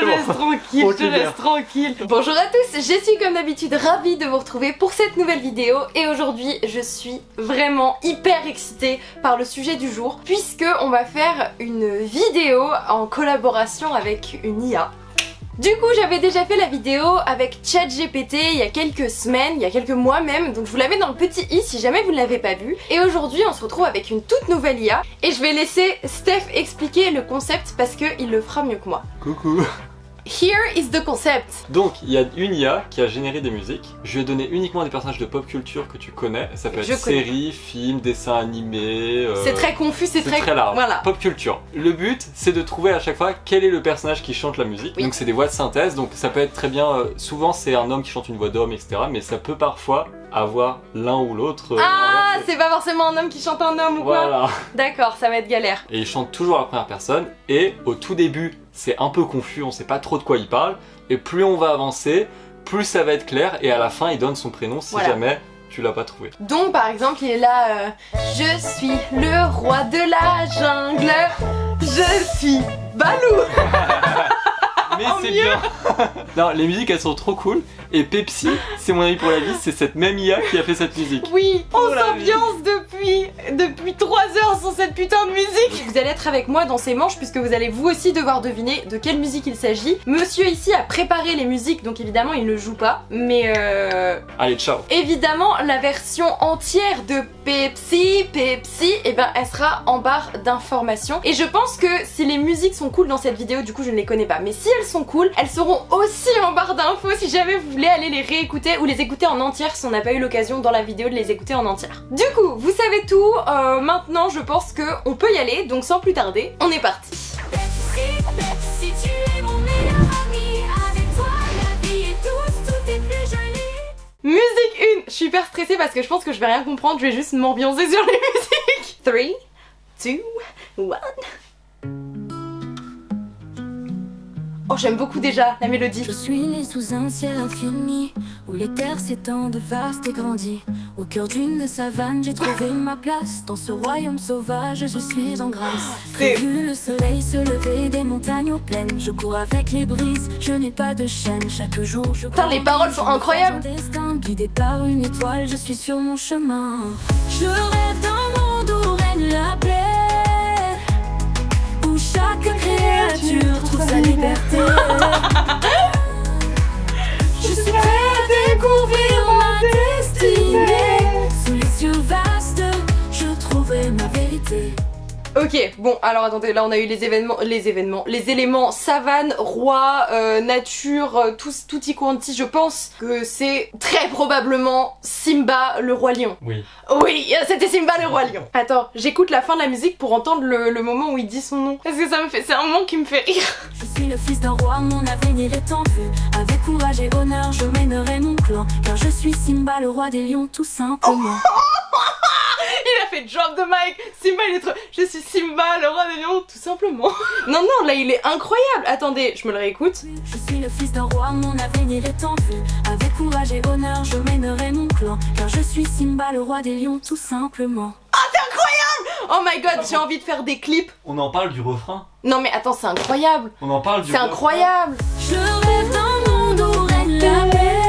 laisse tranquille, je te laisse tranquille. Bonjour à tous, je suis comme d'habitude ravie de vous retrouver pour cette nouvelle vidéo et aujourd'hui je suis vraiment hyper excitée par le sujet du jour puisque on va faire une vidéo en collaboration avec une IA. Du coup j'avais déjà fait la vidéo avec ChatGPT il y a quelques semaines, il y a quelques mois même, donc je vous la mets dans le petit i si jamais vous ne l'avez pas vu. Et aujourd'hui on se retrouve avec une toute nouvelle IA et je vais laisser Steph expliquer le concept parce qu'il le fera mieux que moi. Coucou. Here is the concept. Donc il y a une IA qui a généré des musiques. Je lui ai donné uniquement des personnages de pop culture que tu connais. Ça peut être séries, films, dessins animés. C'est très confus, c'est très large. Voilà. Pop culture. Le but c'est de trouver à chaque fois quel est le personnage qui chante la musique. Oui. Donc c'est des voix de synthèse. Donc ça peut être très bien. Souvent c'est un homme qui chante une voix d'homme, etc. Mais ça peut parfois avoir l'un ou l'autre. Ah, c'est pas forcément un homme qui chante un homme ou quoi. Voilà. D'accord, ça va être galère. Et il chante toujours à la première personne. Et au tout début, c'est un peu confus, on sait pas trop de quoi il parle. Et plus on va avancer, plus ça va être clair. Et à la fin, il donne son prénom si jamais tu l'as pas trouvé. Donc par exemple, il est là, je suis le roi de la jungle, je suis Balou. Mais c'est bien. Non, les musiques elles sont trop cool. Et Pepsi, c'est mon avis pour la vie, c'est cette même IA qui a fait cette musique. Oui, on s'ambiance depuis 3 heures sur cette putain de musique. Vous allez être avec moi dans ces manches puisque vous allez vous aussi devoir deviner de quelle musique il s'agit. Monsieur ici a préparé les musiques, donc évidemment il ne joue pas, mais Allez, ciao. Évidemment, la version entière de Pepsi, eh ben elle sera en barre d'informations. Et je pense que si les musiques sont cool dans cette vidéo, du coup je ne les connais pas, mais si elles sont cool, elles seront aussi en barre d'infos si jamais vous voulez aller les réécouter ou les écouter en entière si on n'a pas eu l'occasion dans la vidéo de les écouter en entière. Du coup, vous savez tout, maintenant je pense qu'on peut y aller, donc sans plus tarder, on est parti. Pepsi, tu es mon meilleur ami, avec toi la vie est douce, tout est plus joli. Musique 1, je suis hyper stressée parce que je pense que je vais rien comprendre, je vais juste m'ambiancer sur les musiques. 3, 2, 1... Oh, j'aime beaucoup déjà la mélodie. Je suis né sous un ciel infini, où les terres s'étendent vastes et grandis. Au cœur d'une savane, j'ai trouvé ma place. Dans ce royaume sauvage, je suis en grâce. J'ai vu le soleil se lever des montagnes aux plaines. Je cours avec les brises, je n'ai pas de chaîne. Chaque jour, je Putain, les paroles sont incroyables. Destin, guidé par une étoile, je suis sur mon chemin. Je rêve d'un monde où règne la paix, où chaque créature trouve sa liberté. Je suis prêt à découvrir ma destinée. Sous les yeux vastes, je trouverai ma vérité. Ok, bon, alors attendez, là on a eu les éléments savane, roi, nature, tutti quanti. Je pense que c'est très probablement Simba le roi lion. Oui. Oui, c'était Simba le roi lion. Attends, j'écoute la fin de la musique pour entendre le moment où il dit son nom. Parce que c'est un moment qui me fait rire. Je suis le fils d'un roi, mon avenir est en vue. Avec courage et honneur, je mènerai mon clan. Car je suis Simba le roi des lions, tout simplement. Il a fait drop the mic. Simba il est trop... Je suis Simba le roi des lions, tout simplement. Non, non, là il est incroyable. Attendez, je me le réécoute. Je suis le fils d'un roi, mon avenir est en vue. Avec courage et honneur, je mènerai mon clan. Car je suis Simba le roi des lions, tout simplement. Ah, c'est incroyable. Oh my god, j'ai envie de faire des clips. On en parle du refrain. Non mais attends, c'est incroyable. On en parle du refrain. C'est incroyable. Je rêve d'un monde où règne la paix,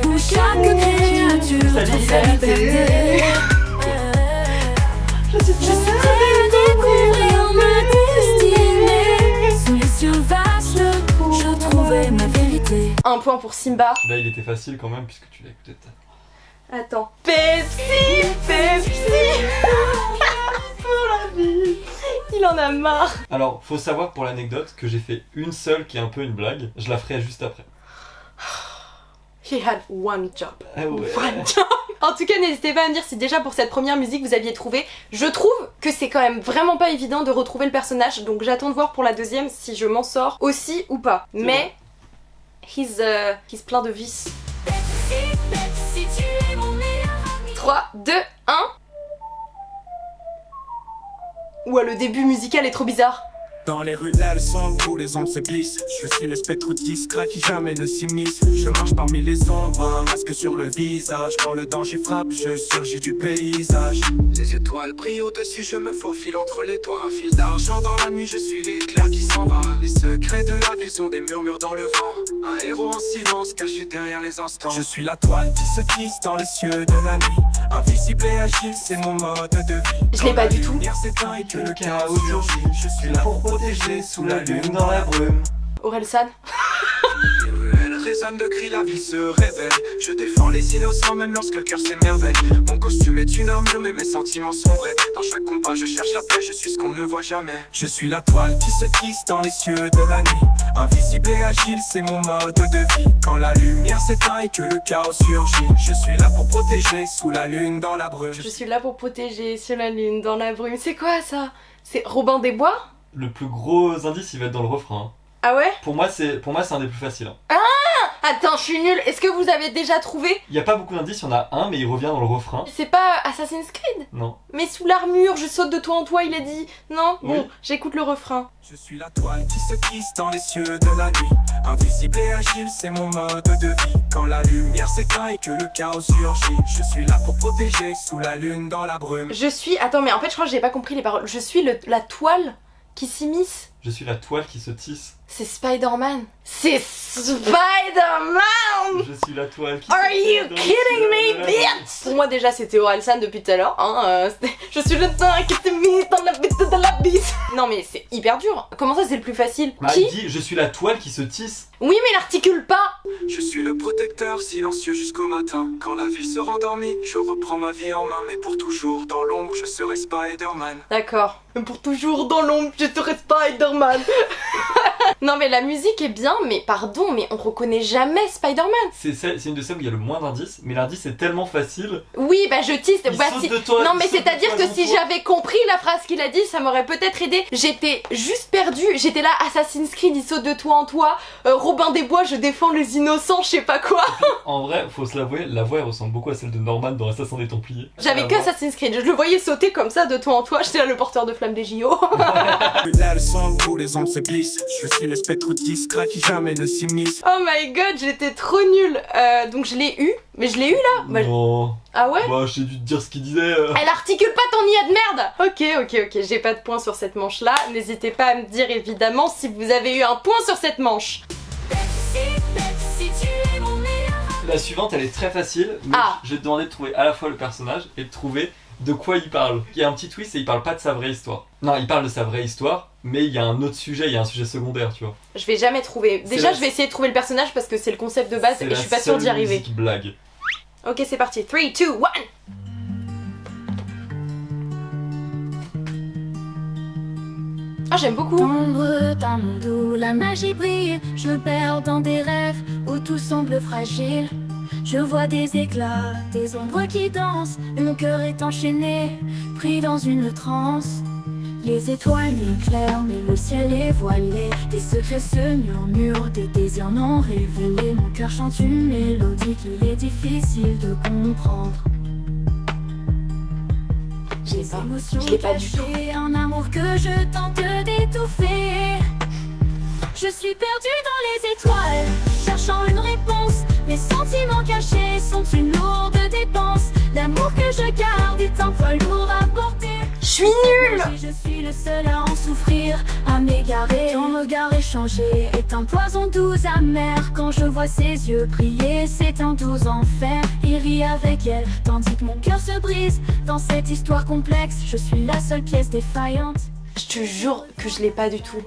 où chaque créature trouve sa liberté. Je suis prêt à découvrir ma destinée. Sous les yeux vastes, je trouverai ma vérité. Un point pour Simba. Là il était facile quand même puisque tu l'as écouté tout à l'heure. Attends. Pepsi, Pepsi. Pour la vie. Il en a marre. Alors, faut savoir pour l'anecdote que j'ai fait une seule qui est un peu une blague. Je la ferai juste après. He had one job. Ah ouais. One job. En tout cas, n'hésitez pas à me dire si déjà pour cette première musique vous aviez trouvé. Je trouve que c'est quand même vraiment pas évident de retrouver le personnage, donc j'attends de voir pour la deuxième si je m'en sors aussi ou pas. Mais he's plein de vices. Pepsi, Pepsi, tu es mon meilleur ami. 3, 2, 1. Ouah, le début musical est trop bizarre. Dans les ruelles sombres où les ombres se glissent, je suis le spectre discret qui jamais ne s'immisce. Je marche parmi les ombres, un masque sur le visage. Quand le danger frappe, je surgis du paysage. Les étoiles brillent au-dessus, je me faufile entre les toits. Un fil d'argent dans la nuit, je suis l'éclair qui s'en va. Les secrets de la vie sont des murmures dans le vent. Un héros en silence caché derrière les instants. Je suis la toile qui se glisse dans les cieux de la nuit. Invisible et agile, c'est mon mode de vie. Je l'ai pas du tout. La lumière s'éteint et que le chaos surgit, je suis là pour protéger sous la lune dans la brume. Orelsan. Les ruelles résonnent de cris, la vie se révèle. Je défends les innocents même lorsque le cœur s'émerveille. Mon costume est une armure mais mes sentiments sont vrais. Dans chaque combat je cherche la paix, je suis ce qu'on ne voit jamais. Je suis la toile qui se glisse dans les cieux de la nuit. Invisible et agile, c'est mon mode de vie. Quand la lumière s'éteint et que le chaos surgit, je suis là pour protéger sous la lune dans la brume. Je suis là pour protéger sur la lune, dans la brume. C'est quoi ça? C'est Robin des Bois? Le plus gros indice, il va être dans le refrain. Ah ouais? Pour moi, c'est un des plus faciles. Attends, je suis nulle. Est-ce que vous avez déjà trouvé? Il y a pas beaucoup d'indices, il y en a un, mais il revient dans le refrain. C'est pas Assassin's Creed? Non. Mais sous l'armure, je saute de toi en toi, il a dit. Non? Oui. Bon, j'écoute le refrain. Je suis la toile qui se glisse dans les cieux de la nuit. Invisible et agile, c'est mon mode de vie. Quand la lumière s'éteint et que le chaos surgit, je suis là pour protéger sous la lune dans la brume. Je suis... Attends, mais en fait, je crois que j'ai pas compris les paroles. Je suis la toile qui s'immisce. Je suis la toile qui se tisse. C'est Spider-Man. C'est Spider-Man! Je suis la toile qui Are se tisse you dans les kidding cieux me, de la bitch? nuit. Pour moi, déjà, c'était Orelsan depuis tout à l'heure. Hein, je suis le temps qui te mise dans la bite de la bise. Non, mais c'est hyper dur. Comment ça, c'est le plus facile? Bah, Qui? il dit je suis la toile qui se tisse. Oui, mais il articule pas. Je suis le protecteur silencieux jusqu'au matin. Quand la vie se rendormit, je reprends ma vie en main. Mais pour toujours, dans l'ombre, je serai Spider-Man. D'accord. Pour toujours dans l'ombre, je serai Spider-Man. Non, mais la musique est bien, mais pardon, mais on reconnaît jamais Spider-Man. C'est une de celles où il y a le moins d'indices, mais l'indice est tellement facile. Oui, bah je tisse. Il Bah, saute si... de toi, Non, il mais saute de c'est-à-dire toi que dans si toi. j'avais compris la phrase qu'il a dit, ça m'aurait peut-être aidé. J'étais juste perdue. J'étais là, Assassin's Creed, il saute de toi en toi. Robin des Bois, je défends les innocents, je sais pas quoi. En vrai, faut se l'avouer, la voix elle ressemble beaucoup à celle de Norman dans Assassin des Templiers. J'avais La que voix. Assassin's Creed. Je le voyais sauter comme ça de toi en toi. J'étais là le porteur de flammes des JO. Ruelles sombres où les ombres se glissent. Je suis le spectre discret qui jamais ne s'immisce. Oh my god, j'étais trop nulle. Donc je l'ai eu. Mais je l'ai eu là. Bah, Non. Ah ouais? Bah, j'ai dû te dire ce qu'il disait. Elle articule pas ton IA de merde. Ok, j'ai pas de points sur cette manche là. N'hésitez pas à me dire évidemment si vous avez eu un point sur cette manche. Si tu es mon meilleur. La suivante, elle est très facile, mais Ah. je vais te demander de trouver à la fois le personnage et de trouver de quoi il parle. Il y a un petit twist et il parle pas de sa vraie histoire. Non, il parle de sa vraie histoire, mais il y a un autre sujet, il y a un sujet secondaire, tu vois. Je vais jamais trouver. Déjà, la- je vais essayer de trouver le personnage parce que c'est le concept de base C'est et la je suis pas sûre seule d'y arriver. musique blague. Ok, c'est parti. 3, 2, 1. Ah, j'aime beaucoup. Ombre d'un monde où la magie brille, je me perds dans des rêves où tout semble fragile. Je vois des éclats, des ombres qui dansent, et mon cœur est enchaîné, pris dans une transe. Les étoiles m'éclairent, mais le ciel est voilé. Des secrets se murmurent, des désirs non révélés. Mon cœur chante une mélodie qu'il est difficile de comprendre. Je l'ai Les pas. émotions Je l'ai pas du tout. cachées, un amour que je tente d'étouffer. Je suis perdue dans les étoiles, cherchant une réponse. Mes sentiments cachés sont une lourde dépense. L'amour que je garde est un poids lourd à porter. Je suis nulle. Je suis le seul à en souffrir, à m'égarer. Ton regard échangé est un poison doux amer. Quand je vois ses yeux briller, c'est un doux enfer. Il rit avec elle, tandis que mon cœur se brise. Dans cette histoire complexe, je suis la seule pièce défaillante. Je te jure que je l'ai pas du tout.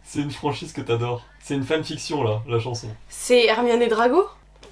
C'est une franchise que t'adores. C'est une fanfiction là, la chanson. C'est Hermione et Drago?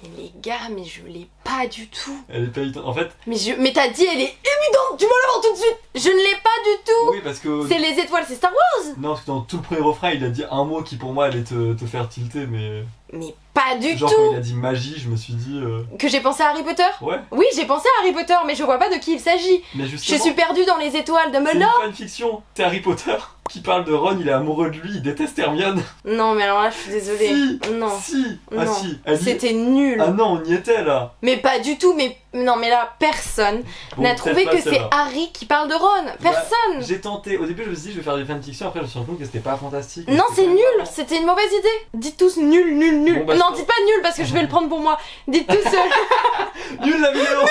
Mais les gars, mais je l'ai pas du tout. Elle est pas étonnante. En fait, Mais t'as dit elle est évidente, tu vas l'avoir tout de suite. Je ne l'ai pas du tout. oui, parce que. C'est les étoiles, c'est Star Wars. Non, parce que dans tout le premier refrain, il a dit un mot qui pour moi allait te faire tilter, mais. Mais Pas du Genre tout. quand il a dit magie, je me suis dit... Que j'ai pensé à Harry Potter? Ouais, Oui, j'ai pensé à Harry Potter, mais je vois pas de qui il s'agit. mais Je justement, suis perdue dans les étoiles de c'est une Dumbledore. fanfiction. C'est Harry Potter qui parle de Ron, il est amoureux de lui, il déteste Hermione. Non, mais alors là, je suis désolée. Si, Non. si, ah Non. si. Elle dit... C'était nul. Ah non, on y était là. Mais pas du tout, mais non, mais là, personne Bon, n'a peut-être trouvé pas que c'est celle-là. Harry qui parle de Ron. Personne. J'ai tenté, au début je me suis dit je vais faire des fanfictions, après je me suis rendu compte que c'était pas fantastique. Non, C'était c'est pas nul, marrant. c'était une mauvaise idée. Dites tous nul, nul, nul. Bon, bah, non, je- dites pas nul parce que je vais le prendre pour moi. Dites tous Nul la vidéo.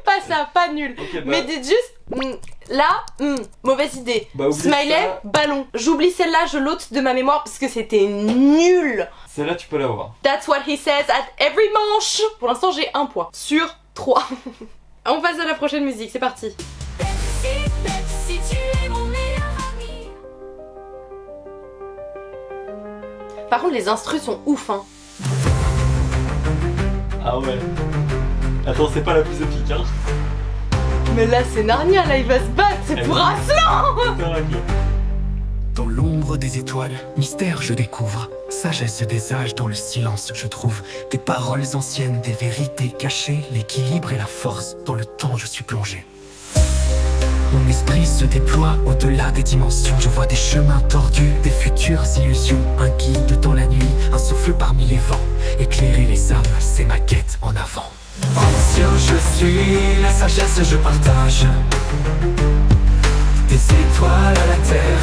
pas ça, pas nul. Ok, bah, Mais dites juste là, mauvaise idée. bah, oublie Smiley, ça. ballon. J'oublie celle-là, je l'ôte de ma mémoire parce que c'était nul. Celle-là tu peux l'avoir. That's what he says at every manche. Pour l'instant, j'ai 1 point sur 3. On passe à la prochaine musique, c'est parti. Si tu es mon meilleur ami. Par contre, les instrus sont ouf, hein. Ah ouais. Attends, c'est pas la plus épique hein. Mais là, c'est Narnia, là, il va se battre, c'est pour Aslan. Putain, ok. Dans l'ombre des étoiles, mystère je découvre. Sagesse des âges dans le silence je trouve. Des paroles anciennes, des vérités cachées. L'équilibre et la force, dans le temps je suis plongé. Mon esprit se déploie au-delà des dimensions. Je vois des chemins tordus, des futures illusions. Un guide dans la nuit, un souffle parmi les vents. Éclairer les âmes, c'est ma quête en avant. Ancien je suis, la sagesse je partage. Des étoiles à la terre.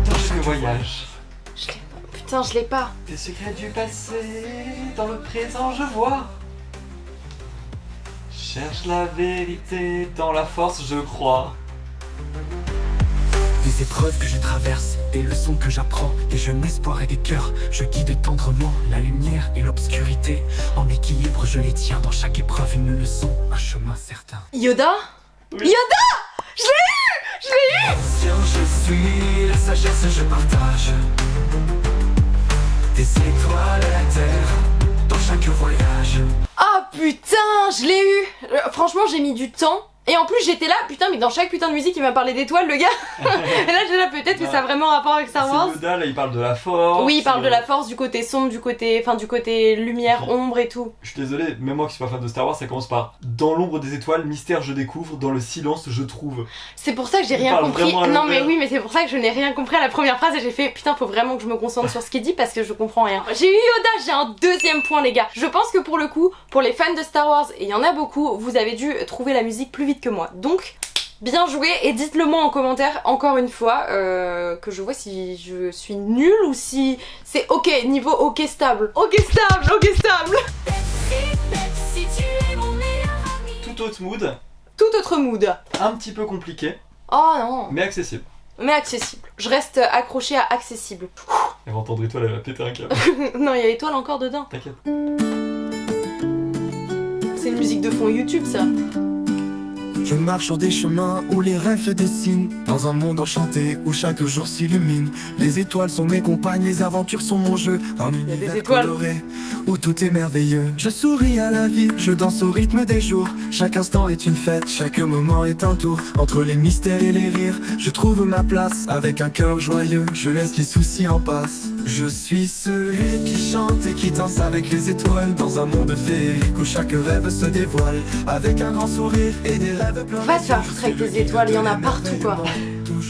Dans le voyage. Je l'ai pas. Putain, je l'ai pas. Des secrets du passé, dans le présent je vois. Cherche la vérité, dans la force je crois. Des épreuves que je traverse, des leçons que j'apprends, des jeunes espoirs et des cœurs. Je guide tendrement la lumière et l'obscurité. En équilibre, je les tiens dans chaque épreuve, une leçon, un chemin certain. Yoda? Oui. Yoda! Je l'ai eu! Je l'ai eu! Ancien je suis, la sagesse je partage. Des étoiles à la terre, dans chaque voyage. Ah putain, je l'ai eu! Franchement, j'ai mis du temps. Et en plus, j'étais là, putain, mais dans chaque putain de musique, il m'a parlé d'étoiles, le gars. Et là, j'étais là, peut-être que ça a vraiment rapport avec Star Wars. C'est Yoda, là il parle de la force. Oui, il parle de la force, du côté sombre, du côté lumière, ombre et tout. Je suis désolé, même moi qui suis pas fan de Star Wars, ça commence par dans l'ombre des étoiles, mystère je découvre, dans le silence je trouve. C'est pour ça que j'ai Il rien parle compris. vraiment à Non mais l'envers. oui, mais c'est pour ça que je n'ai rien compris à la première phrase et j'ai fait putain, faut vraiment que je me concentre sur ce qu'il dit parce que je comprends rien. J'ai eu Yoda, j'ai un 2e point les gars. Je pense que pour le coup, pour les fans de Star Wars, et il y en a beaucoup, vous avez dû trouver la musique plus vite que moi. Donc bien joué et dites-le moi en commentaire encore une fois que je vois si je suis nulle ou si c'est ok, niveau ok stable. Ok stable, ok stable. Si tu es mon meilleur ami. Tout autre mood, Tout autre mood. un petit peu compliqué, Oh non, mais accessible. mais accessible. Je reste accrochée à accessible. Elle va entendre étoile, elle va péter un câble. Non, il y a l'étoile encore dedans. T'inquiète. C'est une musique de fond YouTube ça. Je marche sur des chemins où les rêves se dessinent. Dans un monde enchanté où chaque jour s'illumine. Les étoiles sont mes compagnes, les aventures sont mon jeu. Un des univers étoiles. coloré où tout est merveilleux. Je souris à la vie, je danse au rythme des jours. Chaque instant est une fête, chaque moment est un tour. Entre les mystères et les rires, je trouve ma place. Avec un cœur joyeux, je laisse les soucis en passe. Je suis celui qui chante et qui danse avec les étoiles. Dans un monde féerique où chaque rêve se dévoile. Avec un grand sourire et des rêves pleins. Va te faire foutre avec les étoiles, il y en a partout quoi.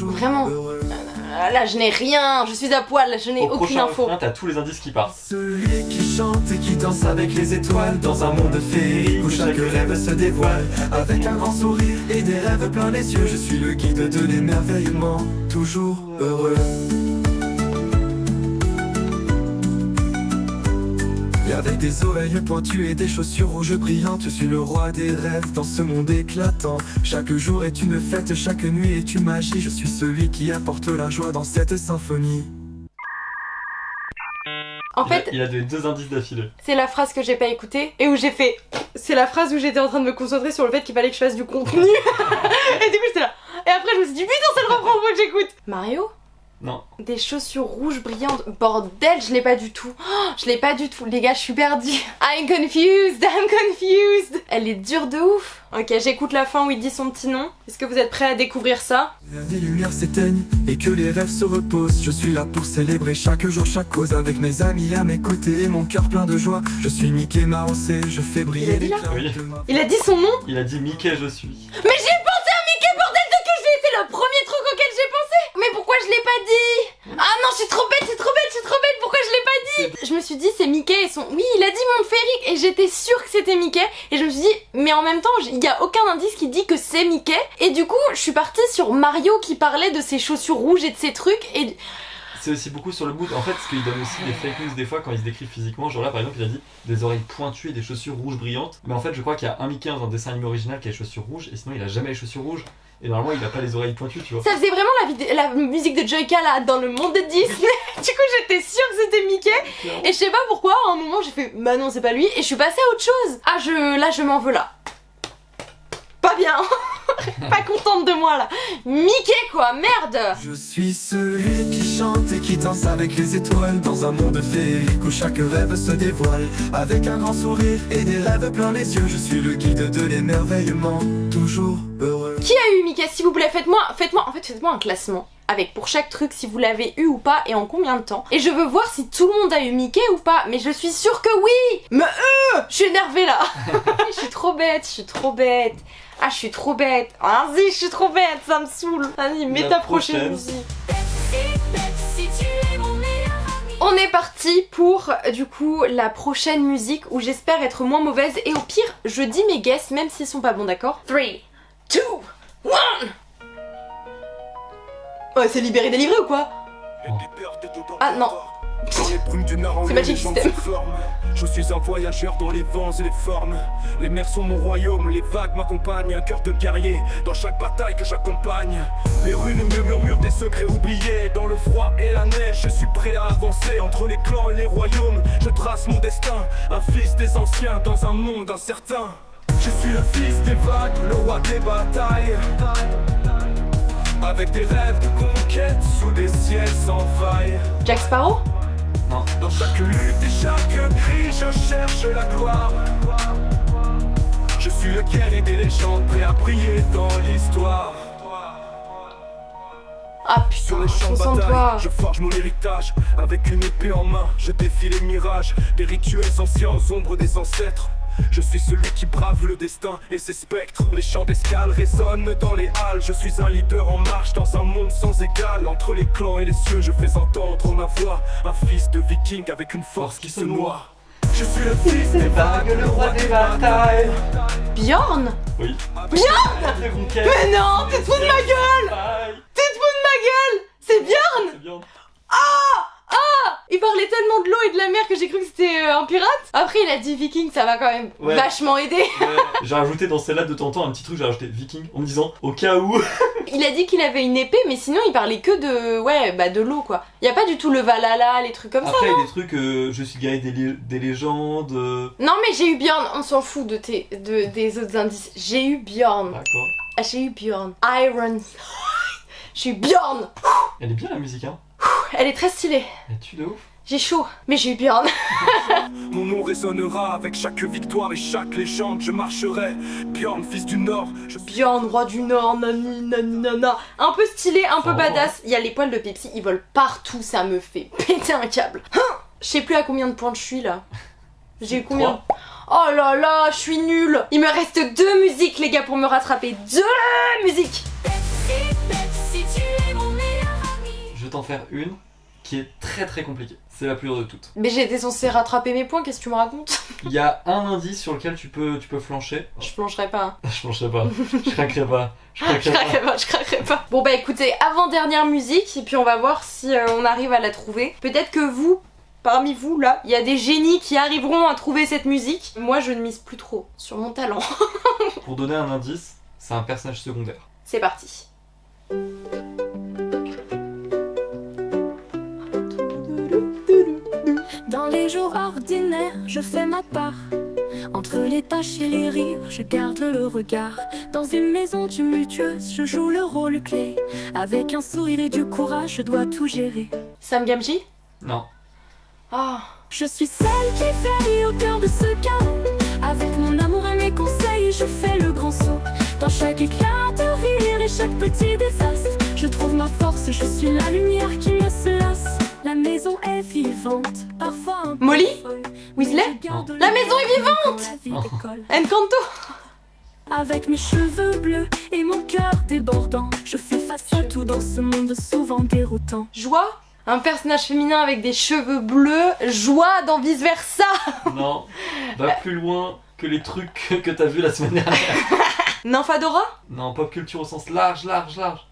Vraiment. Là je n'ai rien, je suis à poil, je n'ai Au aucune prochain info. refrain, t'as tous les indices qui partent. Celui qui chante et qui danse avec les étoiles. Dans un monde féerique où chaque rêve se dévoile. Avec un grand sourire et des rêves plein les yeux. Je suis le guide de l'émerveillement, toujours heureux. Et avec des oreilles pointues et des chaussures rouges brillantes, je suis le roi des rêves dans ce monde éclatant. Chaque jour est une fête, chaque nuit est une magie. Je suis celui qui apporte la joie dans cette symphonie. En fait, Il a donné 2 indices d'affilée. c'est la phrase que j'ai pas écoutée et où j'ai fait. C'est la phrase où j'étais en train de me concentrer sur le fait qu'il fallait que je fasse du contenu. Et du coup j'étais là. Et après je me suis dit putain c'est le refrain, faut que j'écoute. Mario? Non. Des chaussures rouges brillantes. Bordel, je l'ai pas du tout. Oh, je l'ai pas du tout. Les gars, je suis perdue. I'm confused. Elle est dure de ouf. Ok, j'écoute la fin où il dit son petit nom. Est-ce que vous êtes prêts à découvrir ça? Les lumières s'éteignent et que les rêves se reposent. Je suis là pour célébrer chaque jour, chaque cause. Avec mes amis à mes côtés, mon cœur plein de joie. Je suis Mickey Mouse et je fais briller les clouds Oui. de ma... Il a dit son nom? Il a dit Mickey je suis. Mais j'ai pensé à Mickey, bordel de que je vais. C'est le premier truc auquel j'ai pensé. Mais pourquoi je l'ai pas dit? Ah non, je suis trop bête. Pourquoi je l'ai pas dit? Je me suis dit c'est Mickey et son... Oui, il a dit Montféric et j'étais sûre que c'était Mickey. Et je me suis dit, mais en même temps, il y a aucun indice qui dit que c'est Mickey. Et du coup, je suis partie sur Mario qui parlait de ses chaussures rouges et de ses trucs. Et... C'est aussi beaucoup sur le mood. En fait, ce qu'il donne aussi des fake news des fois quand il se décrit physiquement. Genre là, par exemple, il a dit des oreilles pointues et des chaussures rouges brillantes. Mais en fait, je crois qu'il y a un Mickey dans un dessin animé original qui a les chaussures rouges et sinon il a jamais les chaussures rouges. Et normalement, il a pas les oreilles pointues, tu vois. Ça faisait vraiment la musique de Joyka là dans le monde de Disney. Du coup, j'étais sûre que c'était Mickey. Et je sais pas pourquoi, à un moment, j'ai fait bah non, c'est pas lui. Et je suis passée à autre chose. Ah, là, je m'en veux là. Pas bien. Pas contente de moi là. Mickey quoi, merde. Je suis celui qui chante et qui danse avec les étoiles dans un monde féerique où chaque rêve se dévoile. Avec un grand sourire et des rêves plein les yeux, je suis le guide de l'émerveillement, toujours heureux. Qui a eu Mickey s'il vous plaît? Faites-moi un classement. Avec pour chaque truc si vous l'avez eu ou pas et en combien de temps. Et je veux voir si tout le monde a eu Mickey ou pas. Mais je suis sûre que oui. Mais je suis énervée là. Je suis trop bête. Ah, je suis trop bête. Vas-y, je suis trop bête, ça me saoule. Vas-y, mets ta prochaine musique. On est parti pour, du coup, la prochaine musique où j'espère être moins mauvaise. Et au pire, je dis mes guesses, même s'ils sont pas bons, d'accord? 3, 2, 1. Oh, c'est libéré délivré ou quoi? Ah non. C'est Magic System. Je suis un voyageur dans les vents et les formes. Les mers sont mon royaume, les vagues m'accompagnent. Un cœur de guerrier dans chaque bataille que j'accompagne. Les runes me murmurent des secrets oubliés. Dans le froid et la neige, je suis prêt à avancer entre les clans et les royaumes. Je trace mon destin, un fils des anciens dans un monde incertain. Je suis le fils des vagues, le roi des batailles. Avec des rêves de conquête sous des ciels sans faille. Jack Sparrow? Non. Dans chaque lutte et chaque cri, je cherche la gloire. Je suis le guerrier des légendes, prêt à briller dans l'histoire. Ah Sur putain, les champs de concentre-toi. bataille, je forge mon héritage. Avec une épée en main, je défie les mirages. Des rituels anciens aux ombres des ancêtres. Je suis celui qui brave le destin et ses spectres. Les chants d'escale résonnent dans les halles. Je suis un leader en marche dans un monde sans égal. Entre les clans et les cieux, je fais entendre ma voix. Un fils de viking avec une force qui se noie. Je suis le fils des vagues, le roi des batailles. Bjorn? Oui. Bjorn? Mais non, t'es trop de ma gueule! T'es trop de ma gueule! C'est Bjorn? C'est bien. Il parlait tellement de l'eau et de la mer que j'ai cru que c'était un pirate. Après il a dit viking, ça m'a quand même Ouais. vachement aidé. Ouais. J'ai rajouté dans celle-là de temps en temps un petit truc, j'ai rajouté viking en me disant au cas où. Il a dit qu'il avait une épée mais sinon il parlait que de... Ouais, bah de l'eau quoi. Y a pas du tout le Valhalla, les trucs comme ça. Après il y a des trucs, je suis guerrier des légendes. Non mais j'ai eu Bjorn, on s'en fout de des autres indices. J'ai eu Bjorn. D'accord. Ah, j'ai eu Bjorn. Iron. J'ai eu Bjorn. Elle est bien la musique, hein. Elle est très stylée. Elle tue de ouf. J'ai chaud, mais j'ai eu Bjorn. Mon nom résonnera avec chaque victoire et chaque légende. Je marcherai, Bjorn, fils du Nord. Je suis Bjorn, roi du Nord, nani nani nana. Un peu stylé, un peu Oh. badass. Il y a les poils de Pepsi, ils volent partout, ça me fait péter un câble. Je sais plus à combien de points je suis là. J'ai eu combien? Oh là là, je suis nulle. Il me reste 2 musiques les gars pour me rattraper. 2 musiques. Je vais t'en faire une qui est très très compliquée. C'est la plus dure de toutes. Mais j'étais censée rattraper mes points, qu'est-ce que tu me racontes? Il y a un indice sur lequel tu peux flancher. Je flancherai pas. Hein. Je flancherai pas. Je craquerai pas. Je Je craquerai pas. Bon bah écoutez, avant-dernière musique, et puis on va voir si on arrive à la trouver. Peut-être que vous, parmi vous là, il y a des génies qui arriveront à trouver cette musique. Moi je ne mise plus trop sur mon talent. Pour donner un indice, c'est un personnage secondaire. C'est parti. Dans les jours ordinaires, je fais ma part. Entre les tâches et les rires, je garde le regard. Dans une maison tumultueuse, je joue le rôle clé. Avec un sourire et du courage, je dois tout gérer. Sam Gamgee? Non. Ah. Je suis celle qui fait au cœur de ce chaos. Avec mon amour et mes conseils, je fais le grand saut. Dans chaque éclat de rire et chaque petit désastre, je trouve ma force, je suis la lumière qui ne se lasse. La maison est vivante, parfois un peu Molly folle, Weasley mais je garde La le maison est rire quand vivante la vie décolle. Encanto. Avec mes cheveux bleus et mon cœur débordant, je fais face à tout dans ce monde souvent déroutant. Joie? Un personnage féminin avec des cheveux bleus, joie dans Vice Versa. Non. Va plus loin que les trucs que t'as vu la semaine dernière. Nymphadora? Non, pop culture au sens large.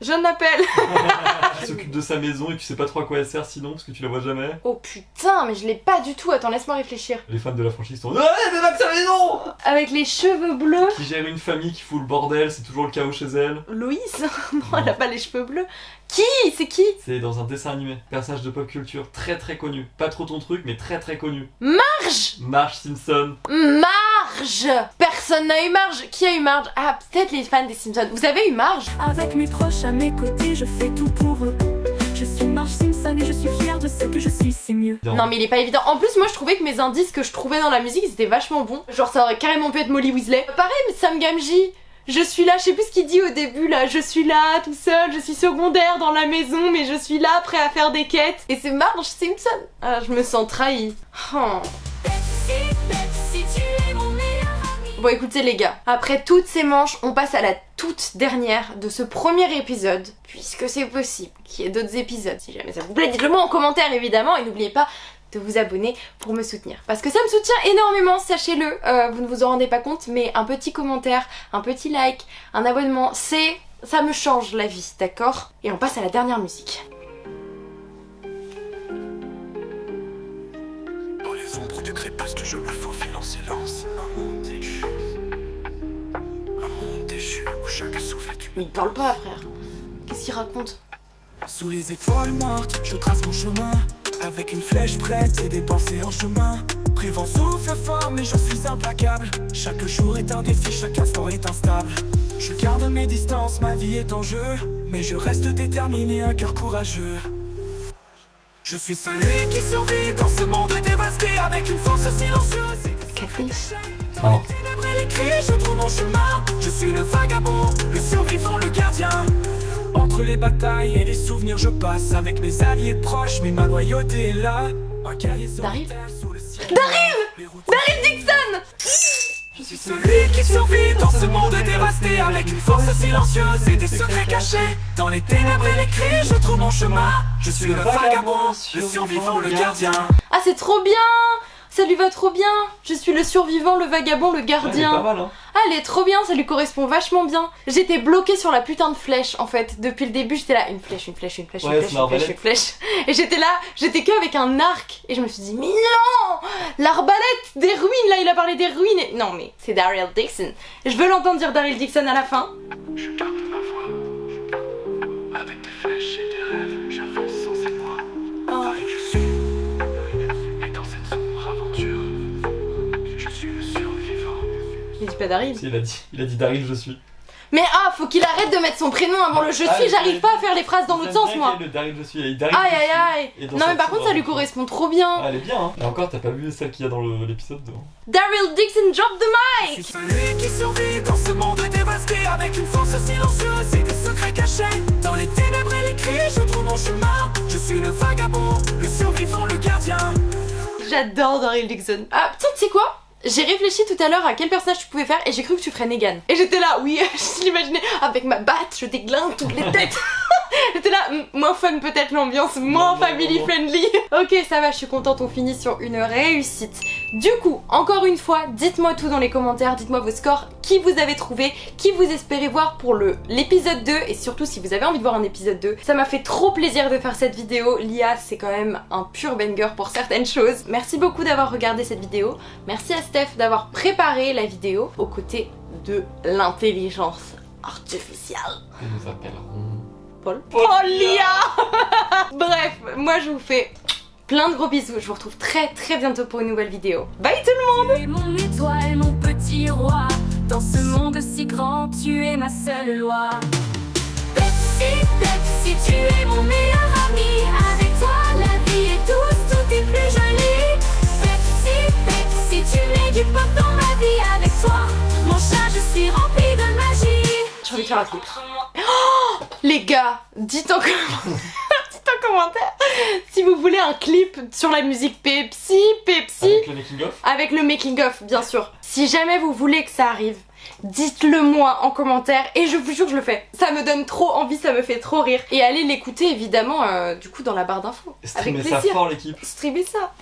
Je l'appelle. Qui s'occupe de sa maison et tu sais pas trop à quoi elle sert sinon parce que tu la vois jamais. Oh putain, mais je l'ai pas du tout. Attends, laisse-moi réfléchir. Les fans de la franchise sont. Ouais, mais va que sa maison! Avec les cheveux bleus. Qui gère une famille qui fout le bordel, c'est toujours le chaos chez elle. Loïs? Non, elle a pas les cheveux bleus. Qui? C'est qui? C'est dans un dessin animé. Personnage de pop culture très très connu. Pas trop ton truc, mais très très connu. Marge! Marge Simpson. Marge! Personne n'a eu Marge. Qui a eu Marge? Ah, peut-être les fans des Simpsons. Vous avez eu Marge? Avec mes proches à mes côtés, je fais tout pour eux. Je suis Marge Simpson et je suis fière de ce que je suis, c'est mieux. Non mais il est pas évident. En plus moi je trouvais que mes indices que je trouvais dans la musique ils étaient vachement bons. Genre ça aurait carrément pu être Molly Weasley. Pareil mais Sam Gamgee. Je suis là, je sais plus ce qu'il dit au début là. Je suis là tout seul, je suis secondaire dans la maison mais je suis là prêt à faire des quêtes. Et c'est Marge Simpson. Ah je me sens trahie. Oh. Bon écoutez les gars, après toutes ces manches, on passe à la toute dernière de ce premier épisode, puisque c'est possible qu'il y ait d'autres épisodes. Si jamais ça vous plaît, dites-le moi en commentaire évidemment, et n'oubliez pas de vous abonner pour me soutenir. Parce que ça me soutient énormément, sachez-le, vous ne vous en rendez pas compte, mais un petit commentaire, un petit like, un abonnement, ça me change la vie, d'accord? Et on passe à la dernière musique. Dans les ombres du crépuscule, je me faufile en silence. Un monde déchu. Un monde déchu où chaque souffle est Mais il parle pas frère, qu'est-ce qu'il raconte? Sous les étoiles mortes, je trace mon chemin. Avec une flèche prête et des pensées en chemin. Prévent souffle fort mais je suis implacable. Chaque jour est un défi, chaque instant est instable. Je garde mes distances, ma vie est en jeu. Mais je reste déterminé, un cœur courageux. Je suis celui qui survit dans ce monde dévasté. Avec une force silencieuse. Katniss. Non. Après les cris, je trouve mon chemin. Je suis le vagabond, le survivant, le gardien. Entre les batailles et les souvenirs, je passe avec mes alliés proches, mais ma loyauté est là. Un guerrier solitaire sous le ciel. Daryl Dixon! Je suis celui qui survit dans ce monde dévasté. Avec une force silencieuse et des secrets cachés. Dans les ténèbres et les cris, je trouve mon chemin. Je suis le vagabond, le survivant, le gardien. Ah c'est trop bien! Ça lui va trop bien! Je suis le survivant, le vagabond, le gardien. Ouais, pas mal, hein. Ah elle est trop bien, ça lui correspond vachement bien. J'étais bloquée sur la putain de flèche en fait. Depuis le début j'étais là, une flèche. Et j'étais là, j'étais qu'avec un arc. Et je me suis dit, mais non! L'arbalète des ruines, là il a parlé des ruines. Non mais c'est Daryl Dixon. Je veux l'entendre dire Daryl Dixon à la fin. Je garde ma voix. Avec des flèches et des rêves, j'avance sans émoi. Daryl, je suis. Et dans cette sombre aventure, je suis le survivant. Il dit pas Daryl. Si, il a dit Daryl, je suis. Mais ah, faut qu'il arrête de mettre son prénom avant le je suis, j'arrive pas à faire les phrases dans l'autre sens moi. Le Daryl, je suis. Il y a Daryl, Aïe je suis. aïe Et aïe. dans Non mais cette par contre ça lui sombre correspond trop bien. Ah, elle est bien, hein. Et encore, t'as pas vu celle qu'il y a dans l'épisode de. Daryl Dixon, drop the Je mic. suis celui qui survit dans ce monde dévasté. Avec une force silencieuse et des secrets cachés. Dans les ténèbres et les cris, je trouve mon chemin. Je suis le vagabond, le survivant, le gardien. J'adore Daryl Dixon. Ah putain tu sais quoi? J'ai réfléchi tout à l'heure à quel personnage tu pouvais faire et j'ai cru que tu ferais Negan. Et j'étais là, oui, je l'imaginais avec ma batte, je déglingue toutes les têtes. J'étais là, moins fun peut-être l'ambiance, moins family friendly. Ok, ça va, je suis contente, on finit sur une réussite. Du coup, encore une fois, dites-moi tout dans les commentaires, dites-moi vos scores, qui vous avez trouvé, qui vous espérez voir pour l'épisode 2 et surtout si vous avez envie de voir un épisode 2. Ça m'a fait trop plaisir de faire cette vidéo, l'IA c'est quand même un pur banger pour certaines choses. Merci beaucoup d'avoir regardé cette vidéo, merci à Steph d'avoir préparé la vidéo aux côtés de l'intelligence artificielle. Ils nous appelleront. Paul l'IA. Bref, moi je vous fais Plein de gros bisous, je vous retrouve très bientôt pour une nouvelle vidéo. Bye tout le monde! Tu es mon étoile, mon petit roi. Dans ce monde si grand, tu es ma seule loi. Pepsi, Pepsi, tu es mon meilleur ami. Avec toi, la vie est douce, tout est plus joli. Pepsi, Pepsi, tu mets du pop dans ma vie. Avec toi, mon chat, je suis remplie de magie. J'ai envie de faire un truc. Oh, les gars, dites en commentaire si vous voulez un clip sur la musique Pepsi, Avec le making of. avec le making of bien sûr. Si jamais vous voulez que ça arrive, dites-le moi en commentaire et je vous jure que je le fais. Ça me donne trop envie, ça me fait trop rire. Et allez l'écouter évidemment du coup dans la barre d'infos. Avec Streamez ça plaisir. fort l'équipe. Streamez ça.